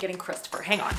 getting Christopher. Hang on.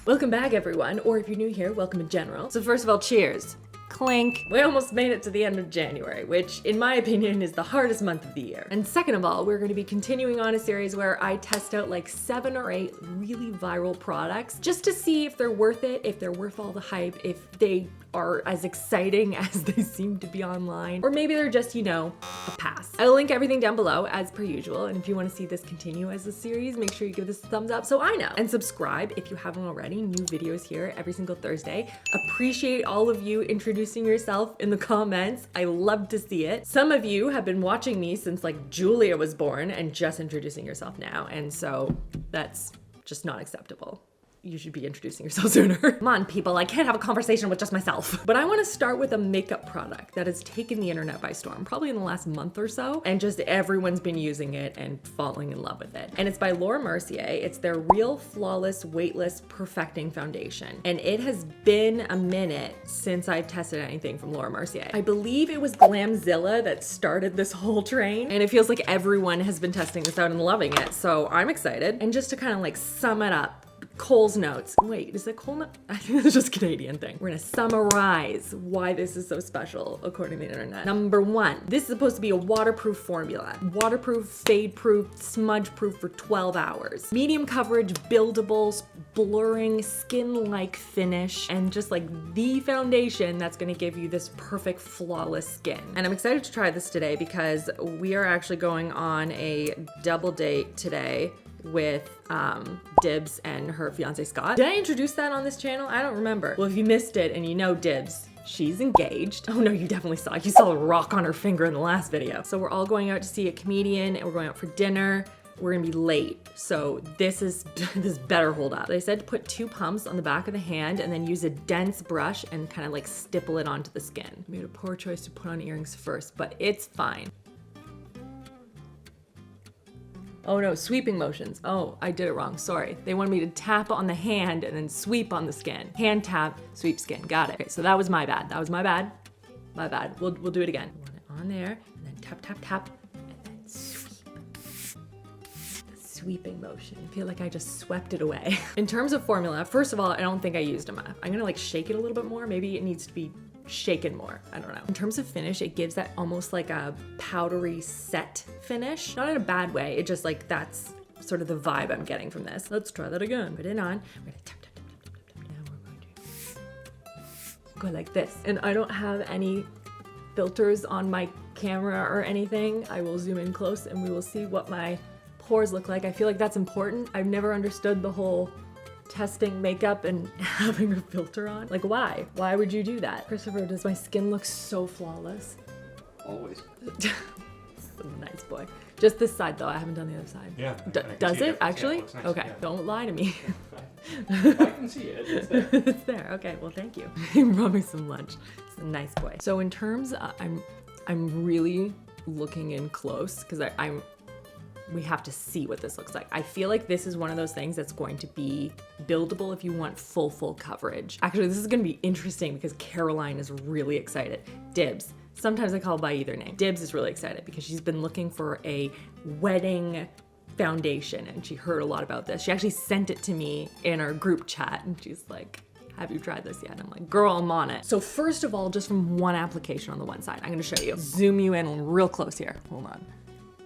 Welcome back, everyone, or if you're new here, welcome in general. So first of all, cheers. Clink. We almost made it to the end of January, which in my opinion is the hardest month of the year. And second of all, we're going to be continuing on a series where I test out like 7 or 8 really viral products just to see if they're worth it, if they're worth all the hype, if they are as exciting as they seem to be online, or maybe they're just, you know, a pass. I'll link everything down below as per usual, and if you want to see this continue as a series, make sure you give this a thumbs up so I know. And subscribe if you haven't already. New videos here every single Thursday. Appreciate all of you introducing yourself in the comments. I love to see it. Some of you have been watching me since like Julia was born and just introducing yourself now, and so that's just not acceptable. You should be introducing yourself sooner. Come on, people, I can't have a conversation with just myself. But I want to start with a makeup product that has taken the internet by storm, probably in the last month or so, and just everyone's been using it and falling in love with it. And it's by Laura Mercier. It's their Real Flawless Weightless Perfecting Foundation. And it has been a minute since I've tested anything from Laura Mercier. I believe it was Glamzilla that started this whole train, and it feels like everyone has been testing this out and loving it, so I'm excited. And just to kind of like sum it up, Cole's Notes. Wait, is it Cole Notes? I think it's just a Canadian thing. We're gonna summarize why this is so special according to the internet. Number 1, this is supposed to be a waterproof formula. Waterproof, fade-proof, smudge-proof for 12 hours. Medium coverage, buildable, blurring, skin-like finish, and just like the foundation that's gonna give you this perfect, flawless skin. And I'm excited to try this today because we are actually going on a double date today with Dibs and her fiance Scott. Did I introduce that on this channel? I don't remember. Well, if you missed it and you know Dibs, she's engaged. Oh no, you definitely saw. You saw a rock on her finger in the last video. So we're all going out to see a comedian and we're going out for dinner. We're gonna be late. So this better hold up. They said to put 2 pumps on the back of the hand and then use a dense brush and kind of like stipple it onto the skin. Made a poor choice to put on earrings first, but it's fine. Oh no, sweeping motions. Oh, I did it wrong, sorry. They wanted me to tap on the hand and then sweep on the skin. Hand tap, sweep skin, got it. Okay, so that was my bad, my bad. We'll do it again. Want it on there, and then tap, tap, tap, and then sweep. The sweeping motion. I feel like I just swept it away. In terms of formula, first of all, I don't think I used enough. I'm gonna like shake it a little bit more. Maybe it needs to be shaken more, I don't know. In terms of finish, it gives that almost like a powdery set finish. Not in a bad way, it just like that's sort of the vibe I'm getting from this. Let's try that again. Put it on. We're gonna tap, tap, tap, tap, tap, tap. Now we're going to go like this. And I don't have any filters on my camera or anything. I will zoom in close and we will see what my pores look like. I feel like that's important. I've never understood the whole testing makeup and having a filter on. Like, why? Why would you do that? Christopher, does my skin look so flawless? Always. Nice boy. Just this side though, I haven't done the other side. Yeah. Does it actually? Yeah, it nice. Okay, Yeah. Don't lie to me. I can see it. It's there. It's there. Okay, well, thank you. You brought me some lunch. It's a nice boy. So in terms, I'm really looking in close because we have to see what this looks like. I feel like this is one of those things that's going to be buildable if you want full coverage. Actually, this is gonna be interesting because Caroline is really excited. Dibs. Sometimes I call by either name. Dibs is really excited because she's been looking for a wedding foundation and she heard a lot about this. She actually sent it to me in our group chat and she's like, have you tried this yet? And I'm like, girl, I'm on it. So first of all, just from one application on the one side, I'm gonna show you. Zoom you in real close here. Hold on.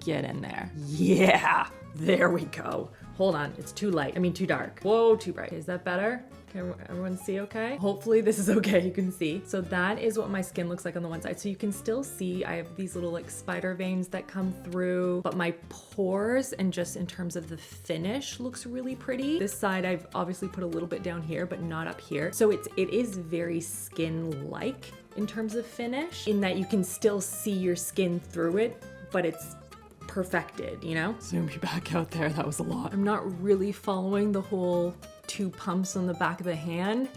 Get in there. Yeah, there we go. Hold on, it's too light. I mean, too dark. Whoa, too bright. Is that better? Can everyone see okay? Hopefully this is okay, you can see. So that is what my skin looks like on the one side. So you can still see I have these little like spider veins that come through, but my pores and just in terms of the finish looks really pretty. This side I've obviously put a little bit down here, but not up here. So it is very skin-like in terms of finish, in that you can still see your skin through it, but it's perfected, you know? Zoom me back out there, that was a lot. I'm not really following the whole 2 pumps on the back of the hand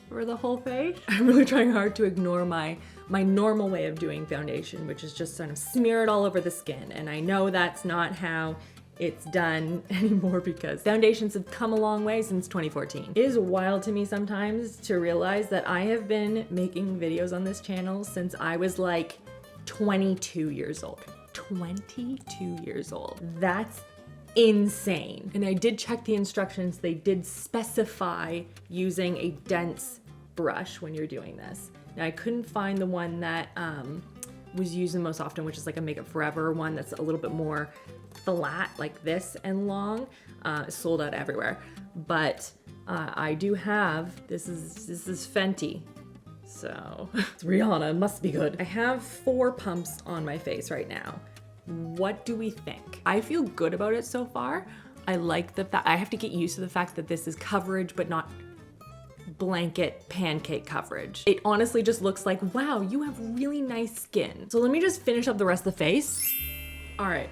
for the whole face. I'm really trying hard to ignore my normal way of doing foundation, which is just sort of smear it all over the skin. And I know that's not how it's done anymore because foundations have come a long way since 2014. It is wild to me sometimes to realize that I have been making videos on this channel since I was like 22 years old. 22 years old. That's insane. And I did check the instructions. They did specify using a dense brush when you're doing this. Now I couldn't find the one that was used the most often, which is like a Makeup Forever one that's a little bit more flat like this and long. It's sold out everywhere. But I do have, this is Fenty. So it's Rihanna, must be good. I have 4 pumps on my face right now. What do we think? I feel good about it so far. I like the fact, I have to get used to the fact that this is coverage, but not blanket pancake coverage. It honestly just looks like, wow, you have really nice skin. So let me just finish up the rest of the face. All right,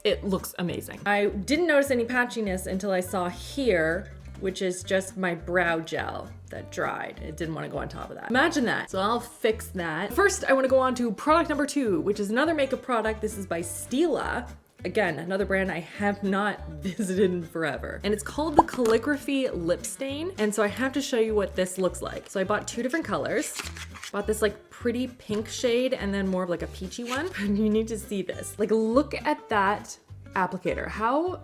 it looks amazing. I didn't notice any patchiness until I saw here, which is just my brow gel that dried. It didn't want to go on top of that. Imagine that. So I'll fix that. First, I want to go on to product number 2, which is another makeup product. This is by Stila. Again, another brand I have not visited in forever. And it's called the Calligraphy Lip Stain. And so I have to show you what this looks like. So I bought 2 different colors. Bought this like pretty pink shade and then more of like a peachy one. And you need to see this. Like, look at that applicator. How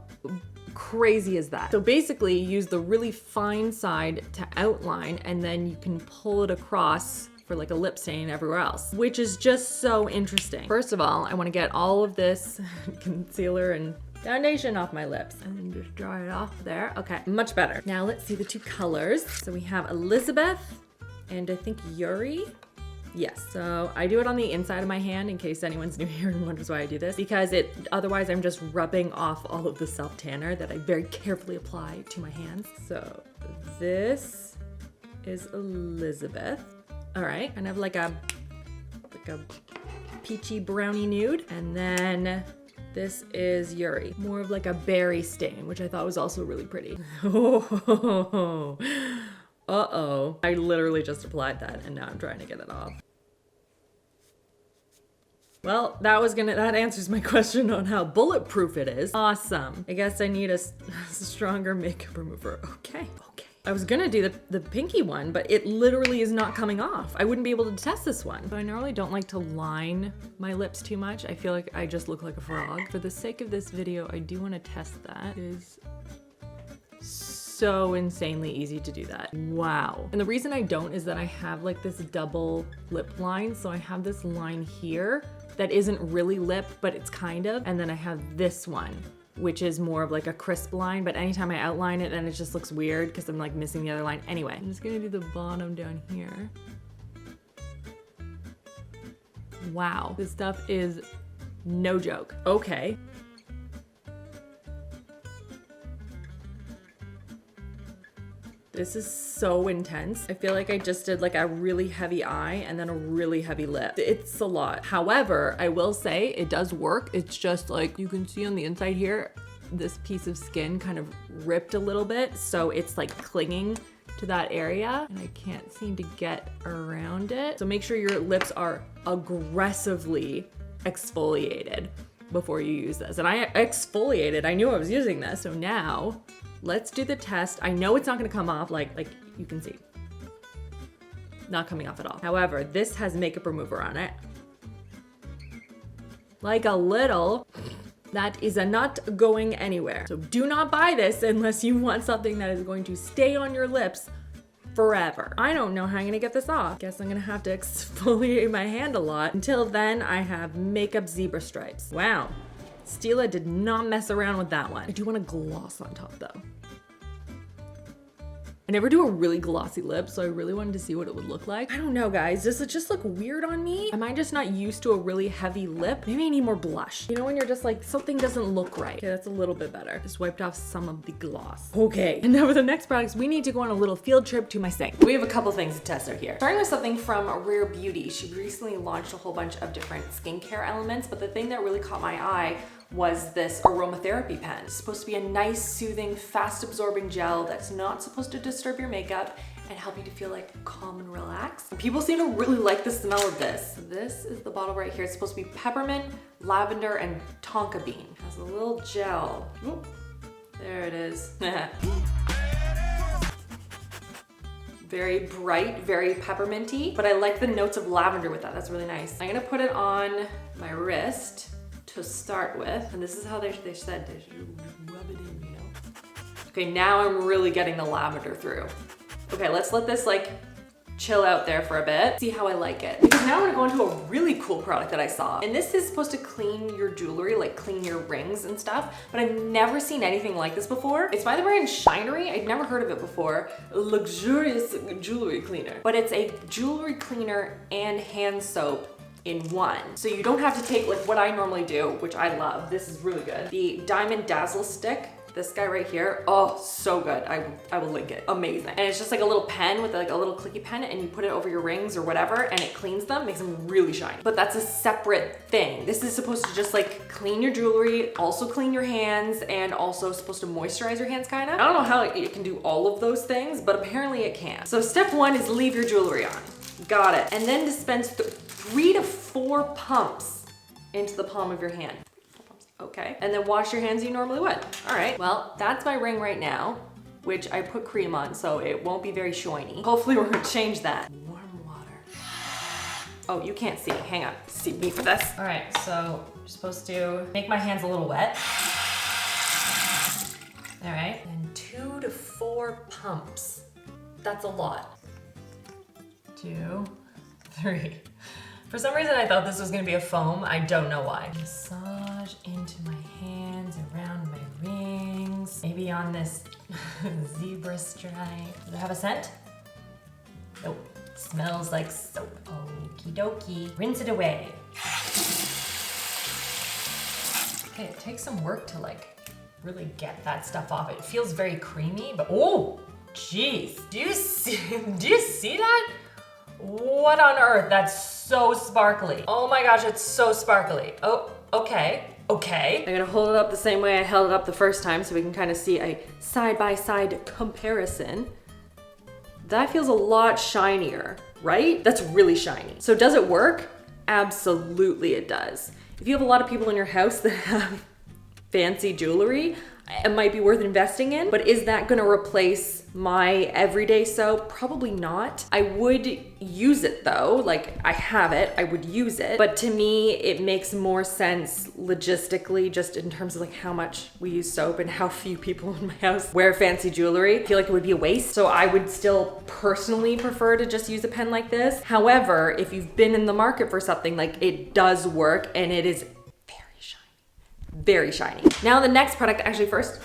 crazy is that? So basically you use the really fine side to outline and then you can pull it across for like a lip stain everywhere else, which is just so interesting. First of all, I want to get all of this concealer and foundation off my lips and then just dry it off there. Okay, much better. Now let's see the 2 colors. So we have Elizabeth and I think Yuri. Yes, so I do it on the inside of my hand in case anyone's new here and wonders why I do this, because otherwise I'm just rubbing off all of the self tanner that I very carefully apply to my hands. So this is Elizabeth. All right, and I have like a peachy brownie nude, and then this is Yuri, more of like a berry stain, which I thought was also really pretty. Oh. Uh-oh. I literally just applied that and now I'm trying to get it off. Well, that answers my question on how bulletproof it is. Awesome. I guess I need a stronger makeup remover. Okay. I was gonna do the pinky one, but it literally is not coming off. I wouldn't be able to test this one. So I normally don't like to line my lips too much. I feel like I just look like a frog. For the sake of this video, I do wanna test that. It is so insanely easy to do that. Wow. And the reason I don't is that I have like this double lip line. So I have this line here that isn't really lip, but it's kind of. And then I have this one, which is more of like a crisp line, but anytime I outline it, then it just looks weird because I'm like missing the other line. Anyway, I'm just gonna do the bottom down here. Wow, this stuff is no joke. Okay. This is so intense. I feel like I just did like a really heavy eye and then a really heavy lip. It's a lot. However, I will say it does work. It's just like you can see on the inside here, this piece of skin kind of ripped a little bit. So it's like clinging to that area and I can't seem to get around it. So make sure your lips are aggressively exfoliated before you use this. And I exfoliated, I knew I was using this. So now let's do the test. I know it's not gonna come off like you can see. Not coming off at all. However, this has makeup remover on it. Like a little. That is not going anywhere. So do not buy this unless you want something that is going to stay on your lips forever. I don't know how I'm gonna get this off. Guess I'm gonna have to exfoliate my hand a lot. Until then, I have makeup zebra stripes. Wow. Stila did not mess around with that one. I do want a gloss on top though. I never do a really glossy lip, so I really wanted to see what it would look like. I don't know, guys. Does it just look weird on me? Am I just not used to a really heavy lip? Maybe I need more blush. You know when you're just like, something doesn't look right. Okay, that's a little bit better. Just wiped off some of the gloss. Okay, and now for the next products, we need to go on a little field trip to my sink. We have a couple things to test out here. Starting with something from Rare Beauty. She recently launched a whole bunch of different skincare elements, but the thing that really caught my eye was this aromatherapy pen. It's supposed to be a nice, soothing, fast absorbing gel that's not supposed to disturb your makeup and help you to feel like calm and relaxed. People seem to really like the smell of this. So this is the bottle right here. It's supposed to be peppermint, lavender, and tonka bean. It has a little gel. Oop. There it is. Very bright, very pepperminty, but I like the notes of lavender with that. That's really nice. I'm gonna put it on my wrist to start with. And this is how they said they should rub it in, you know? Okay, now I'm really getting the lavender through. Okay, let's let this like chill out there for a bit, see how I like it. Because now I'm gonna go into a really cool product that I saw. And this is supposed to clean your jewelry, like clean your rings and stuff, but I've never seen anything like this before. It's by the brand Shinery. I'd never heard of it before. Luxurious jewelry cleaner. But it's a jewelry cleaner and hand soap in one. So you don't have to take like what I normally do, which I love. This is really good. The Diamond Dazzle Stick. This guy right here, oh, so good. I will link it, amazing. And it's just like a little pen with like a little clicky pen and you put it over your rings or whatever and it cleans them, makes them really shiny. But that's a separate thing. This is supposed to just like clean your jewelry, also clean your hands, and also supposed to moisturize your hands kinda. I don't know how it can do all of those things, but apparently it can. So step one is leave your jewelry on. Got it. And then dispense 3 to 4 pumps into the palm of your hand. Okay, and then wash your hands as you normally would. All right, well, that's my ring right now, which I put cream on, so it won't be very shiny. Hopefully we're gonna change that. Warm water. Oh, you can't see, hang on, see me for this. All right, so I'm supposed to make my hands a little wet. All right, and 2 to 4 pumps. That's a lot. 2, 3. For some reason, I thought this was gonna be a foam. I don't know why. Massage into my hands, around my rings, maybe on this zebra stripe. Does it have a scent? Nope. Smells like soap. Okie dokie. Rinse it away. Okay, it takes some work to like really get that stuff off. It feels very creamy, but oh, jeez. Do you see that? What on earth? That's so sparkly. Oh my gosh, it's so sparkly. Oh, okay. Okay. I'm gonna hold it up the same way I held it up the first time so we can kind of see a side-by-side comparison. That feels a lot shinier, right? That's really shiny. So does it work? Absolutely it does. If you have a lot of people in your house that have fancy jewelry, it might be worth investing in, but is that gonna replace my everyday soap? Probably not. I would use it though, like I have it, I would use it, but to me, it makes more sense logistically, just in terms of like how much we use soap and how few people in my house wear fancy jewelry. I feel like it would be a waste. So I would still personally prefer to just use a pen like this. However, if you've been in the market for something, like it does work and it is very shiny. Now the next product, actually first,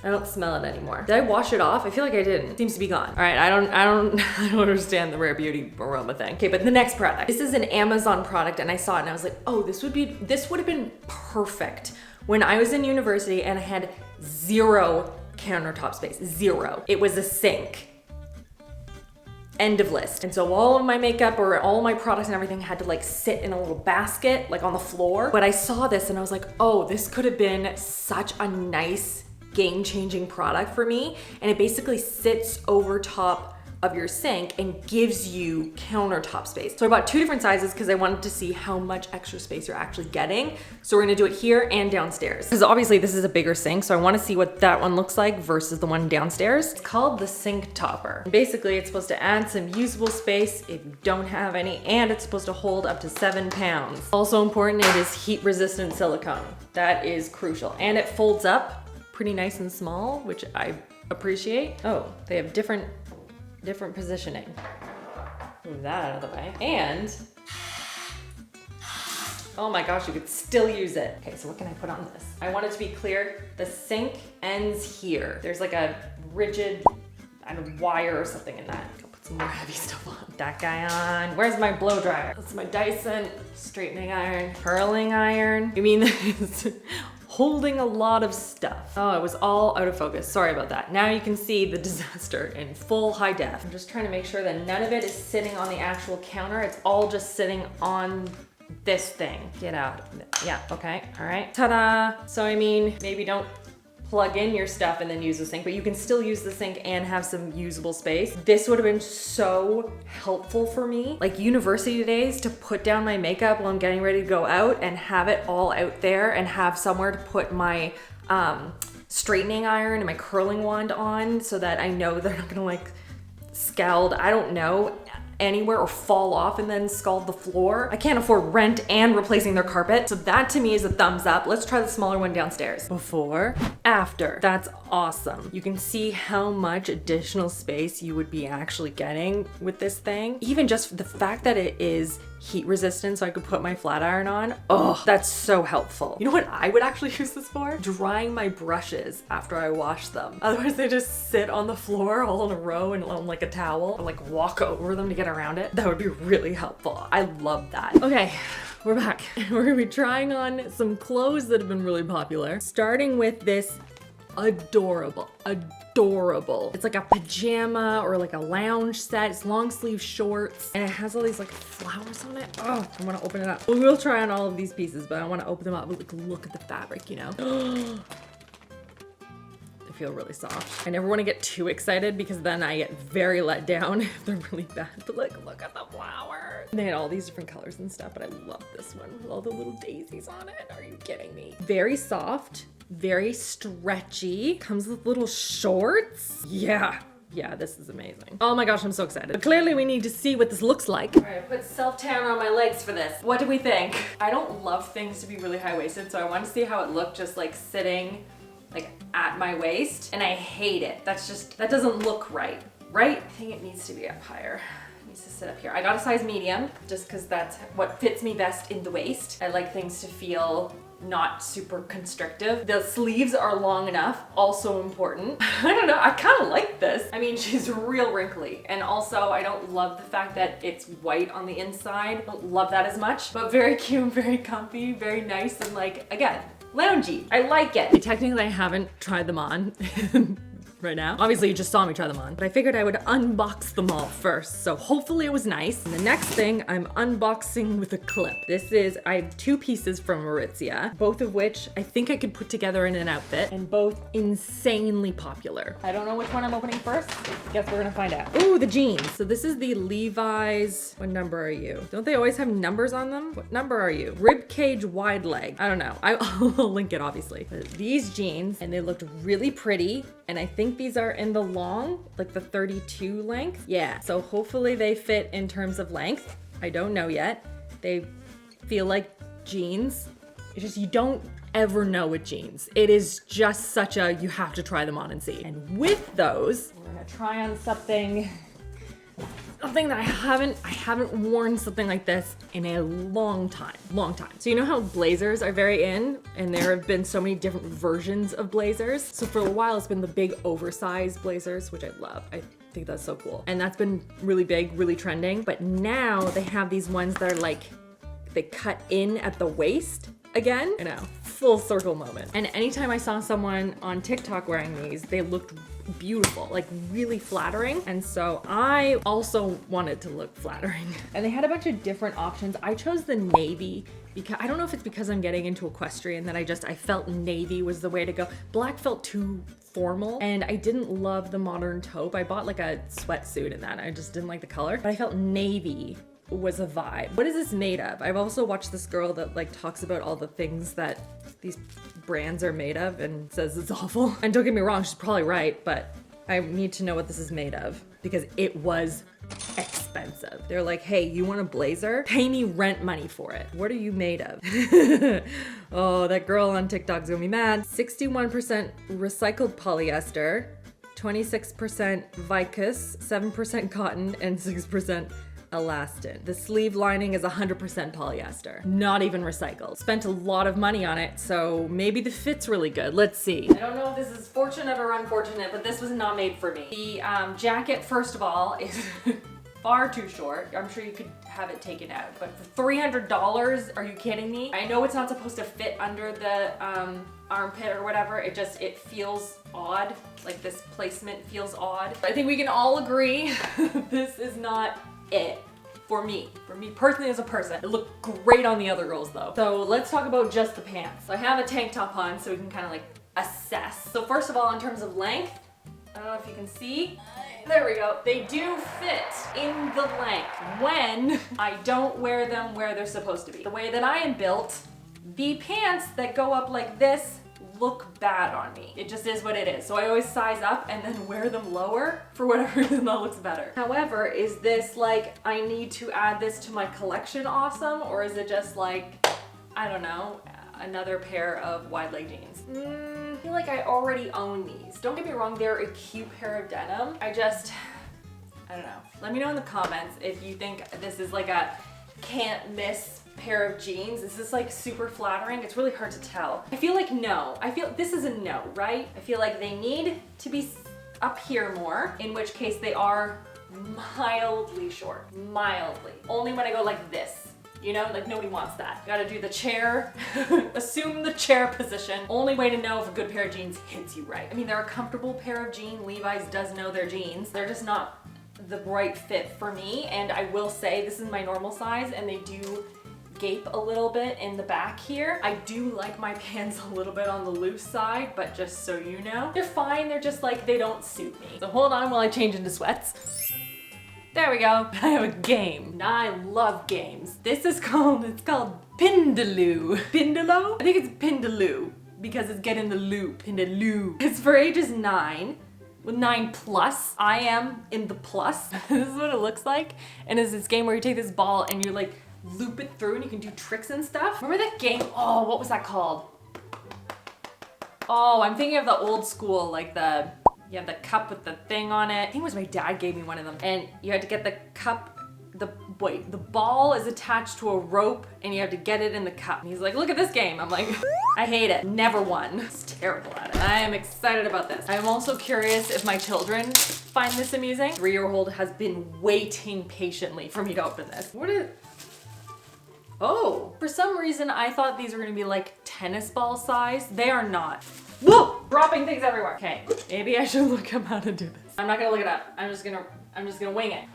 I don't smell it anymore. Did I wash it off? I feel like I didn't. It seems to be gone. All right, I don't understand the Rare Beauty aroma thing. Okay, but the next product. This is an Amazon product and I saw it and I was like, oh, this would have been perfect when I was in university and I had 0 countertop space, 0. It was a sink. End of list. And so all of my makeup or all my products and everything had to like sit in a little basket, like on the floor. But I saw this and I was like, oh, this could have been such a nice game-changing product for me. And it basically sits over top of your sink and gives you countertop space. So I bought 2 different sizes because I wanted to see how much extra space you're actually getting. So we're gonna do it here and downstairs. Because obviously this is a bigger sink, so I wanna see what that one looks like versus the one downstairs. It's called the Sink Topper. Basically, it's supposed to add some usable space if you don't have any, and it's supposed to hold up to 7 pounds. Also important, it is heat-resistant silicone. That is crucial. And it folds up pretty nice and small, which I appreciate. Oh, they have different positioning. Move that out of the way. And, oh my gosh, you could still use it. Okay, so what can I put on this? I want it to be clear, the sink ends here. There's like a rigid, I don't know, wire or something in that. I'll put some more heavy stuff on. That guy on. Where's my blow dryer? That's my Dyson straightening iron, curling iron. You mean this? Holding a lot of stuff. Oh, it was all out of focus. Sorry about that. Now you can see the disaster in full high def. I'm just trying to make sure that none of it is sitting on the actual counter. It's all just sitting on this thing. Get out. Yeah, okay, all right. Ta-da. So I mean, maybe don't plug in your stuff and then use the sink, but you can still use the sink and have some usable space. This would have been so helpful for me, like university days, to put down my makeup while I'm getting ready to go out and have it all out there and have somewhere to put my straightening iron and my curling wand on so that I know they're not gonna like scald, I don't know. anywhere or fall off and then scald the floor. I can't afford rent and replacing their carpet. So that to me is a thumbs up. Let's try the smaller one downstairs. Before, after. That's awesome. You can see how much additional space you would be actually getting with this thing. Even just the fact that it is heat resistant so I could put my flat iron on. Oh, that's so helpful. You know what I would actually use this for? Drying my brushes after I wash them. Otherwise they just sit on the floor all in a row and on like a towel, or like walk over them to get around it. That would be really helpful. I love that. Okay. We're back. We're gonna be trying on some clothes that have been really popular, starting with this adorable. It's like a pajama or like a lounge set. It's long sleeve shorts and it has all these like flowers on it. Oh, I want to open it up. We will try on all of these pieces, but I want to open them up and like look at the fabric, you know? They feel really soft. I never want to get too excited because then I get very let down if they're really bad. But like, look at the flowers. They had all these different colors and stuff, but I love this one with all the little daisies on it. Are you kidding me? Very soft. Very stretchy. Comes with little shorts. Yeah, this is amazing. Oh my gosh, I'm so excited. But clearly we need to see what this looks like. All right, I put self-tan on my legs for this. What do we think? I don't love things to be really high-waisted, so I want to see how it looked just like sitting like at my waist, and I hate it. That doesn't look right? I think it needs to be up higher. It needs to sit up here. I got a size medium just because that's what fits me best in the waist. I like things to feel not super constrictive. The sleeves are long enough, also important. I don't know, I kind of like this. I mean, she's real wrinkly. And also I don't love the fact that it's white on the inside. I don't love that as much, but very cute, very comfy, very nice, and like, again, loungy. I like it. Technically I haven't tried them on right now. Obviously you just saw me try them on, but I figured I would unbox them all first. So hopefully it was nice. And the next thing I'm unboxing with a clip. I have 2 pieces from Aritzia, both of which I think I could put together in an outfit, and both insanely popular. I don't know which one I'm opening first. Guess we're gonna find out. Ooh, the jeans. So this is the Levi's. What number are you? Don't they always have numbers on them? What number are you? Rib cage wide leg. I don't know. I'll link it obviously. But these jeans, and they looked really pretty. And I think these are in the long, like the 32 length. Yeah, so hopefully they fit in terms of length. I don't know yet. They feel like jeans. It's just, you don't ever know with jeans. It is just such a, you have to try them on and see. And with those, we're gonna try on something that I haven't worn something like this in a long time. So you know how blazers are very in, and there have been so many different versions of blazers. So for a while it's been the big oversized blazers, which I love. I think that's so cool. And that's been really big, really trending. But now they have these ones that are like, they cut in at the waist again. I know, full circle moment. And anytime I saw someone on TikTok wearing these, they looked beautiful, like really flattering. And so I also wanted to look flattering. And they had a bunch of different options. I chose the navy because I don't know if it's because I'm getting into equestrian that I felt navy was the way to go. Black felt too formal, and I didn't love the modern taupe. I bought like a sweatsuit in that. I just didn't like the color, but I felt navy was a vibe. What is this made of? I've also watched this girl that like talks about all the things that these brands are made of and says it's awful. And don't get me wrong, she's probably right, but I need to know what this is made of because it was expensive. They're like, hey, you want a blazer? Pay me rent money for it. What are you made of? Oh, that girl on TikTok's gonna be mad. 61% recycled polyester, 26% Vicus, 7% cotton, and 6% elastin. The sleeve lining is 100% polyester, not even recycled. Spent a lot of money on it, so maybe the fit's really good. Let's see. I don't know if this is fortunate or unfortunate, but this was not made for me. The jacket, first of all, is far too short. I'm sure you could have it taken out, but for $300, are you kidding me? I know it's not supposed to fit under the armpit or whatever. It feels odd. Like this placement feels odd. I think we can all agree this is not it for me personally as a person. It looked great on the other girls though. So let's talk about just the pants. So I have a tank top on so we can kind of like assess. So first of all, in terms of length, I don't know if you can see. There we go. They do fit in the length when I don't wear them where they're supposed to be. The way that I am built, the pants that go up like this look bad on me. It just is what it is. So I always size up and then wear them lower for whatever reason that looks better. However, is this like, I need to add this to my collection awesome? Or is it just like, I don't know, another pair of wide leg jeans? I feel like I already own these. Don't get me wrong, they're a cute pair of denim. I don't know. Let me know in the comments if you think this is like a can't miss pair of jeans. Is this like super flattering? It's really hard to tell. I feel like no. I feel this is a no, right? I feel like they need to be up here more, in which case they are mildly short. Mildly. Only when I go like this. You know, like nobody wants that. You gotta do the chair, assume the chair position. Only way to know if a good pair of jeans hits you right. I mean, they're a comfortable pair of jeans. Levi's does know their jeans. They're just not the right fit for me. And I will say this is my normal size and they do gape a little bit in the back here. I do like my pants a little bit on the loose side, but just so you know, they're fine. They're just like, they don't suit me. So hold on while I change into sweats. There we go. I have a game. I love games. This is called, it's called Pindaloo. Pindaloo? I think it's Pindaloo because it's get in the loop. Pindaloo. It's for ages 9. With 9 plus. I am in the plus. This is what it looks like. And it's this game where you take this ball and you like loop it through and you can do tricks and stuff. Remember that game? Oh, what was that called? Oh, I'm thinking of the old school, like you have the cup with the thing on it. I think it was my dad gave me one of them. And you had to get the cup, the ball is attached to a rope and you have to get it in the cup. And he's like, look at this game. I'm like, I hate it. Never won. It's terrible at it. I am excited about this. I'm also curious if my children find this amusing. 3-year-old has been waiting patiently for me to open this. What is, oh, for some reason I thought these were gonna be like tennis ball size. They are not. Whoa! Dropping things everywhere. Okay, maybe I should look up how to do this. I'm not gonna look it up. I'm just gonna wing it.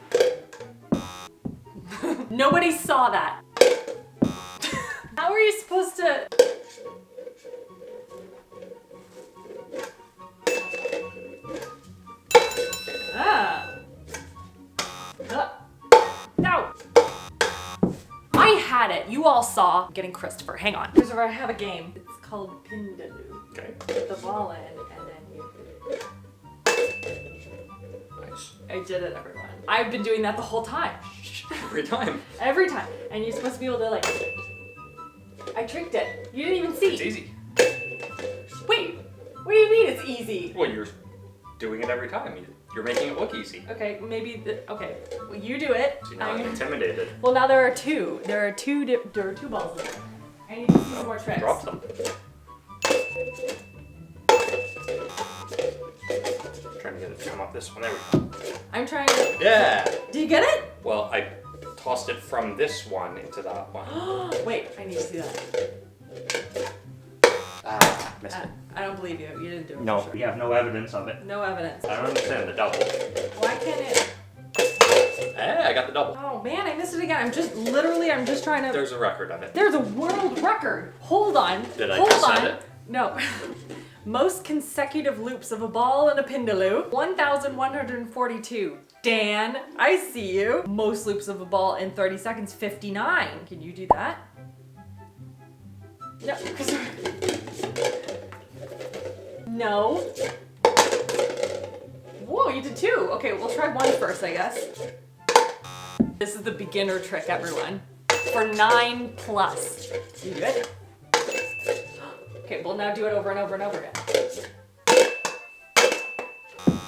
Nobody saw that. How are you supposed to? No! I had it. You all saw. I'm getting Christopher. Hang on. Christopher, I have a game. It's called Pindaloo. Okay. Put the ball in and then you... Nice. I did it, everyone. I've been doing that the whole time. Every time. Every time. And you're supposed to be able to like... I tricked it. You didn't even see. It's easy. Wait. What do you mean it's easy? Well, you're doing it every time. You're making it look easy. Okay, maybe okay. Well, you do it. So you're not intimidated. Well, now there are two. There are two balls in there. I need to see some more tricks. Drop them. Trying to get it to come up this one. There we go. I'm trying to... Yeah! Do you get it? Well, I tossed it from this one into that one. Wait, I need to see that. Ah, missed it. I don't believe you. You didn't do it. No, for sure. we have no evidence of it. No evidence. I don't understand the double. Why can't it? Hey, I got the double. Oh man, I missed it again. I'm just trying to... There's a record of it. There's a world record. Hold on. Did I Hold just on. set it? No. Most consecutive loops of a ball in a Pindaloo, 1,142. Dan, I see you. Most loops of a ball in 30 seconds, 59. Can you do that? No. No. Whoa, you did 2. Okay, we'll try 1 first, I guess. This is the beginner trick, everyone. For 9 plus. You good? Okay, we'll now do it over and over and over again.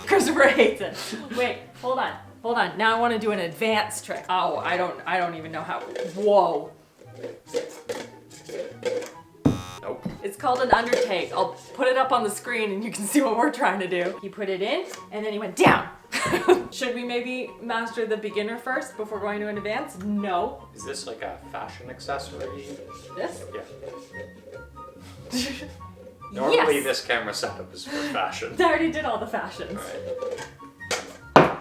Christopher hates it. Wait, hold on. Hold on. Now I want to do an advanced trick. Oh, I don't even know how. Whoa. Nope. It's called an undertake. I'll put it up on the screen and you can see what we're trying to do. He put it in and then he went down. Should we maybe master the beginner first before going to an advanced? No. Is this like a fashion accessory? This? Yeah. Normally Yes. this camera setup is for fashion. I already did all the fashions. Alright.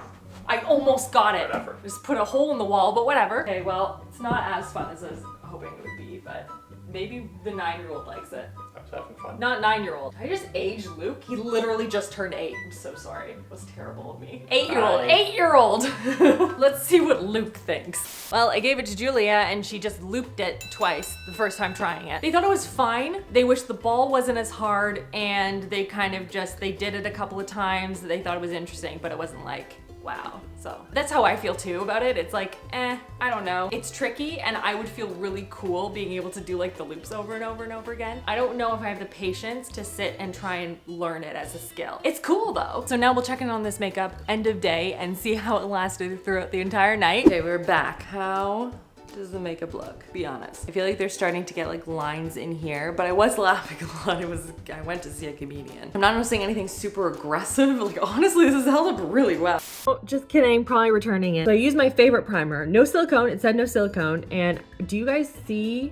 I almost got it. Whatever. Just put a hole in the wall, but whatever. Okay, well, it's not as fun as I was hoping it would be, but Maybe the 9-year-old likes it. I was having fun. Not 9-year-old. I just aged Luke. He literally just turned 8. I'm so sorry. It was terrible of me. 8-year-old. Bye. 8-year-old. Let's see what Luke thinks. Well, I gave it to Julia and she just looped it twice the first time trying it. They thought it was fine. They wished the ball wasn't as hard and they kind of just, they did it a couple of times. They thought it was interesting, but it wasn't like, wow. So that's how I feel too about it. It's like, I don't know. It's tricky and I would feel really cool being able to do like the loops over and over and over again. I don't know if I have the patience to sit and try and learn it as a skill. It's cool though. So now we'll check in on this makeup end of day and see how it lasted throughout the entire night. Okay, we're back. How does the makeup look? Be honest. I feel like they're starting to get like lines in here, but I was laughing a lot. I went to see a comedian. I'm not noticing anything super aggressive. Like honestly, this has held up really well. Oh, just kidding, probably returning it. So I used my favorite primer. No silicone, it said no silicone. And do you guys see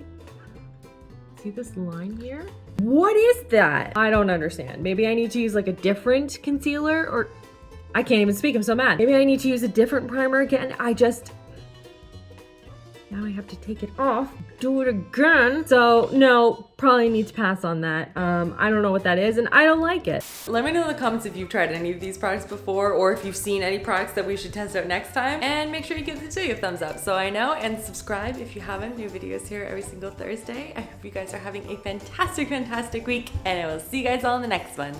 this line here? What is that? I don't understand. Maybe I need to use like a different concealer or I can't even speak, I'm so mad. Maybe I need to use a different primer again. Now I have to take it off, do it again. So no, probably need to pass on that. I don't know what that is and I don't like it. Let me know in the comments if you've tried any of these products before or if you've seen any products that we should test out next time. And make sure you give the video a thumbs up so I know, and subscribe if you haven't. New videos here every single Thursday. I hope you guys are having a fantastic, fantastic week and I will see you guys all in the next one.